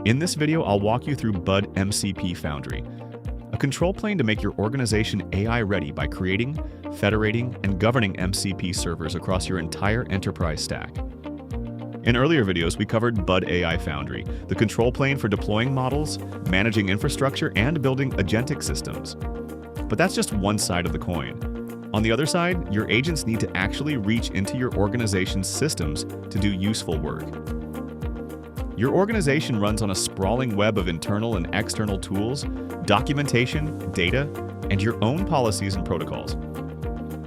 In this video, I'll walk you through Bud MCP Foundry, a control plane to make your organization AI ready by creating, federating, and governing MCP servers across your entire enterprise stack. In earlier videos, we covered Bud AI Foundry, the control plane for deploying models, managing infrastructure, and building agentic systems. But that's just one side of the coin. On the other side, your agents need to actually reach into your organization's systems to do useful work. Your organization runs on a sprawling web of internal and external tools, documentation, data, and your own policies and protocols.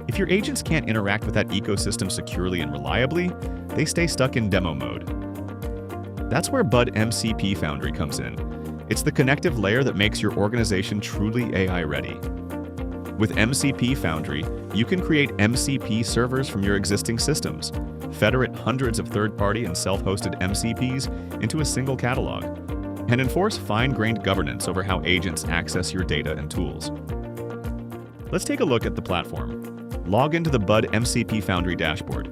If your agents can't interact with that ecosystem securely and reliably, they stay stuck in demo mode. That's where Bud MCP Foundry comes in. It's the connective layer that makes your organization truly AI ready. With MCP Foundry, you can create MCP servers from your existing systems, federate hundreds of third-party and self-hosted MCPs into a single catalog, and enforce fine-grained governance over how agents access your data and tools. Let's take a look at the platform. Log into the Bud MCP Foundry dashboard.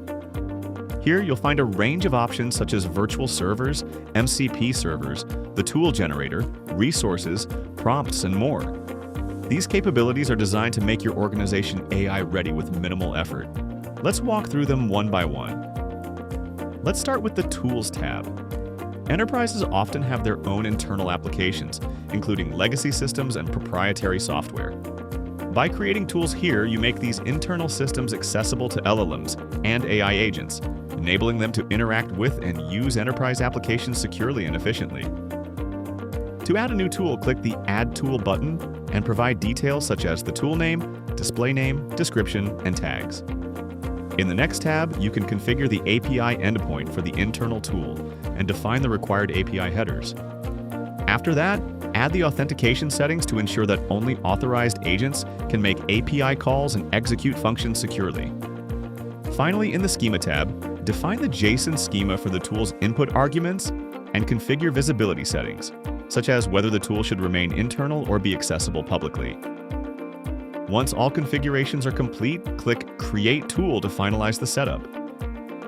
Here, you'll find a range of options such as virtual servers, MCP servers, the tool generator, resources, prompts, and more. These capabilities are designed to make your organization AI ready with minimal effort. Let's walk through them one by one. Let's start with the Tools tab. Enterprises often have their own internal applications, including legacy systems and proprietary software. By creating tools here, you make these internal systems accessible to LLMs and AI agents, enabling them to interact with and use enterprise applications securely and efficiently. To add a new tool, click the Add Tool button and provide details such as the tool name, display name, description, and tags. In the next tab, you can configure the API endpoint for the internal tool and define the required API headers. After that, add the authentication settings to ensure that only authorized agents can make API calls and execute functions securely. Finally, in the Schema tab, define the JSON schema for the tool's input arguments and configure visibility settings, such as whether the tool should remain internal or be accessible publicly. Once all configurations are complete, click Create Tool to finalize the setup.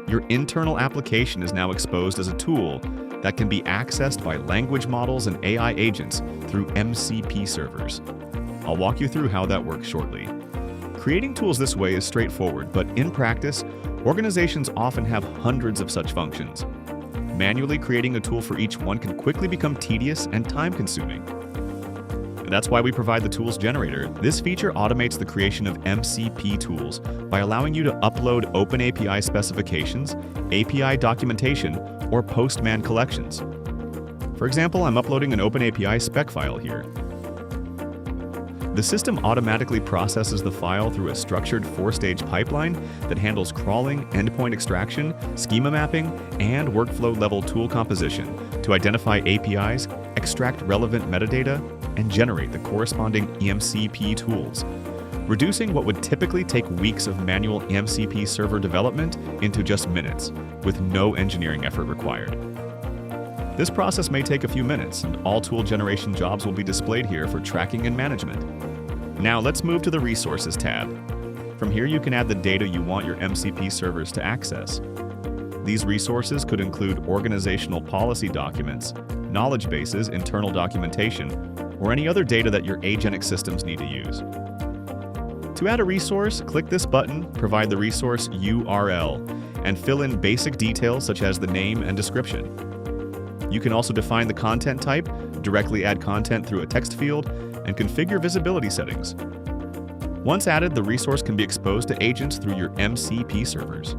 Your internal application is now exposed as a tool that can be accessed by language models and AI agents through MCP servers. I'll walk you through how that works shortly. Creating tools this way is straightforward, but in practice, organizations often have hundreds of such functions. Manually creating a tool for each one can quickly become tedious and time-consuming. And that's why we provide the Tools Generator. This feature automates the creation of MCP tools by allowing you to upload OpenAPI specifications, API documentation, or Postman collections. For example, I'm uploading an OpenAPI spec file here. The system automatically processes the file through a structured 4-stage pipeline that handles crawling, endpoint extraction, schema mapping, and workflow-level tool composition to identify APIs, extract relevant metadata, and generate the corresponding MCP tools, reducing what would typically take weeks of manual MCP server development into just minutes, with no engineering effort required. This process may take a few minutes, and all tool generation jobs will be displayed here for tracking and management. Now let's move to the Resources tab. From here, you can add the data you want your MCP servers to access. These resources could include organizational policy documents, knowledge bases, internal documentation, or any other data that your agentic systems need to use. To add a resource, click this button, provide the resource URL, and fill in basic details such as the name and description. You can also define the content type, directly add content through a text field, and configure visibility settings. Once added, the resource can be exposed to agents through your MCP servers.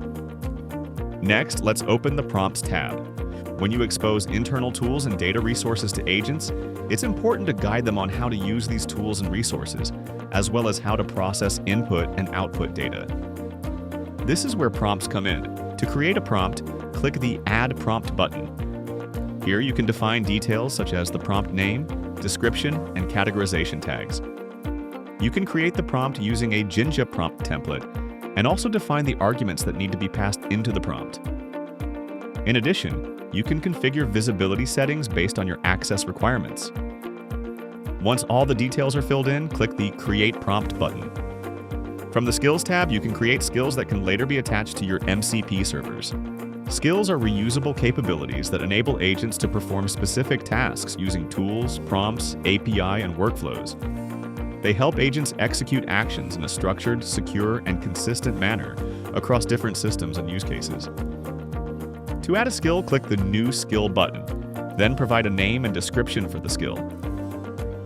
Next, let's open the Prompts tab. When you expose internal tools and data resources to agents, it's important to guide them on how to use these tools and resources, as well as how to process input and output data. This is where prompts come in. To create a prompt, click the Add Prompt button. Here you can define details such as the prompt name, description, and categorization tags. You can create the prompt using a Jinja prompt template and also define the arguments that need to be passed into the prompt. In addition, you can configure visibility settings based on your access requirements. Once all the details are filled in, click the Create Prompt button. From the Skills tab, you can create skills that can later be attached to your MCP servers. Skills are reusable capabilities that enable agents to perform specific tasks using tools, prompts, API, and workflows. They help agents execute actions in a structured, secure, and consistent manner across different systems and use cases. To add a skill, click the New Skill button, then provide a name and description for the skill.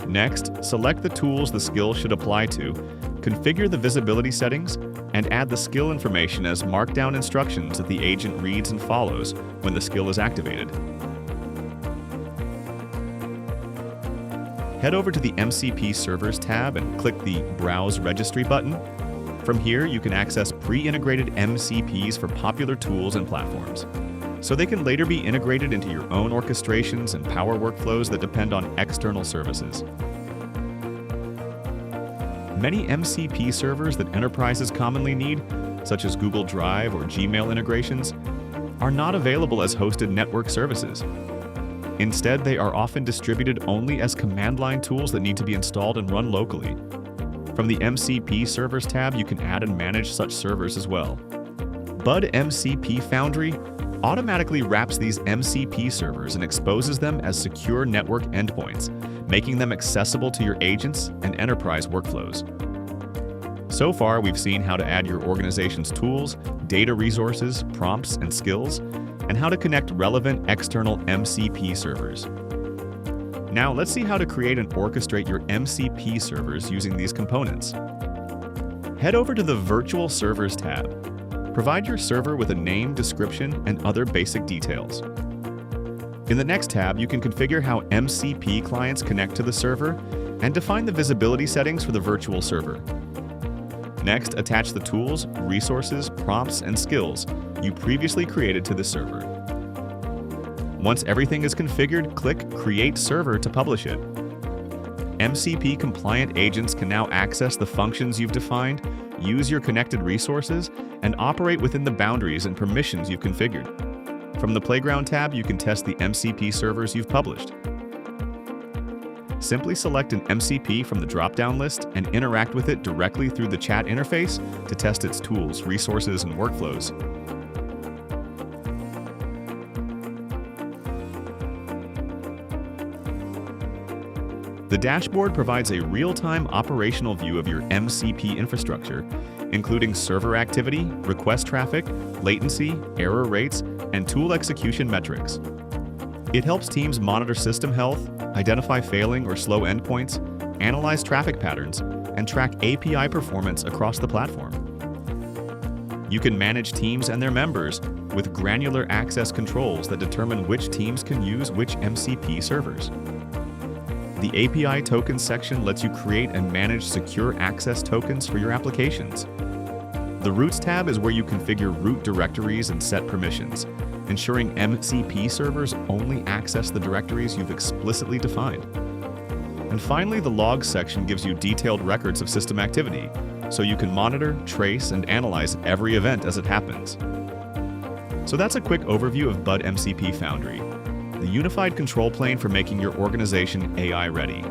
Next, select the tools the skill should apply to, configure the visibility settings, and add the skill information as markdown instructions that the agent reads and follows when the skill is activated. Head over to the MCP Servers tab and click the Browse Registry button. From here, you can access pre-integrated MCPs for popular tools and platforms, so they can later be integrated into your own orchestrations and power workflows that depend on external services. Many MCP servers that enterprises commonly need, such as Google Drive or Gmail integrations, are not available as hosted network services. Instead, they are often distributed only as command line tools that need to be installed and run locally. From the MCP Servers tab, you can add and manage such servers as well. Bud MCP Foundry automatically wraps these MCP servers and exposes them as secure network endpoints, making them accessible to your agents and enterprise workflows. So far, we've seen how to add your organization's tools, data resources, prompts, and skills, and how to connect relevant external MCP servers. Now, let's see how to create and orchestrate your MCP servers using these components. Head over to the Virtual Servers tab. Provide your server with a name, description, and other basic details. In the next tab, you can configure how MCP clients connect to the server and define the visibility settings for the virtual server. Next, attach the tools, resources, prompts, and skills you previously created to the server. Once everything is configured, click Create Server to publish it. MCP-compliant agents can now access the functions you've defined, use your connected resources, and operate within the boundaries and permissions you've configured. From the Playground tab, you can test the MCP servers you've published. Simply select an MCP from the drop-down list and interact with it directly through the chat interface to test its tools, resources, and workflows. The dashboard provides a real-time operational view of your MCP infrastructure, including server activity, request traffic, latency, error rates, and tool execution metrics. It helps teams monitor system health, identify failing or slow endpoints, analyze traffic patterns, and track API performance across the platform. You can manage teams and their members with granular access controls that determine which teams can use which MCP servers. The API tokens section lets you create and manage secure access tokens for your applications. The Routes tab is where you configure root directories and set permissions, ensuring MCP servers only access the directories you've explicitly defined. And finally, the Logs section gives you detailed records of system activity, so you can monitor, trace, and analyze every event as it happens. So that's a quick overview of Bud MCP Foundry, the unified control plane for making your organization AI ready.